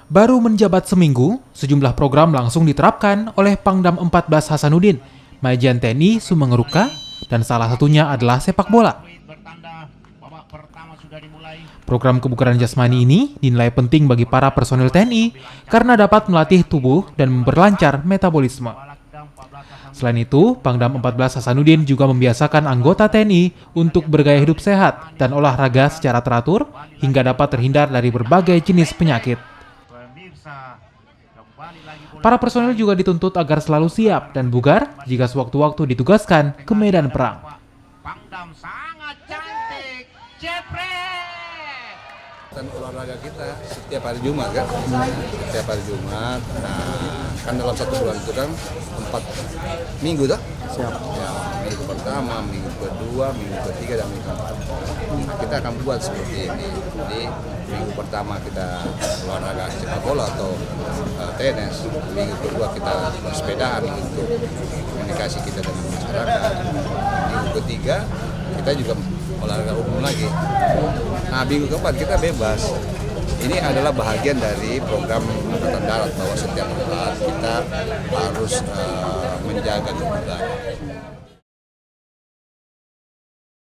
Baru menjabat seminggu, sejumlah program langsung diterapkan oleh Pangdam 14 Hasanuddin, Majen TNI Sumengeruka, dan salah satunya adalah sepak bola. Program kebugaran jasmani ini dinilai penting bagi para personil TNI karena dapat melatih tubuh dan memperlancar metabolisme. Selain itu, Pangdam 14 Hasanuddin juga membiasakan anggota TNI untuk bergaya hidup sehat dan olahraga secara teratur hingga dapat terhindar dari berbagai jenis penyakit. Para personel juga dituntut agar selalu siap dan bugar jika sewaktu-waktu ditugaskan ke medan perang. Pangdam sangat cantik, jepret. Dan olahraga kita setiap hari Jumat kan, setiap hari Jumat. Nah, kan dalam satu bulan itu kan 4 minggu dah. Siap. Ya, minggu pertama, minggu kedua, minggu ketiga, dan minggu keempat. Nah, kita akan buat seperti ini. Jadi minggu pertama kita olahraga sepak bola atau tenis. Minggu kedua kita bersepedaan untuk komunikasi kita dengan masyarakat. Minggu ketiga kita juga olahraga umum lagi. Nah, minggu keempat kita bebas. Ini adalah bahagian dari program Angkatan Darat bahwa setiap bulan kita harus menjaga kebugaran.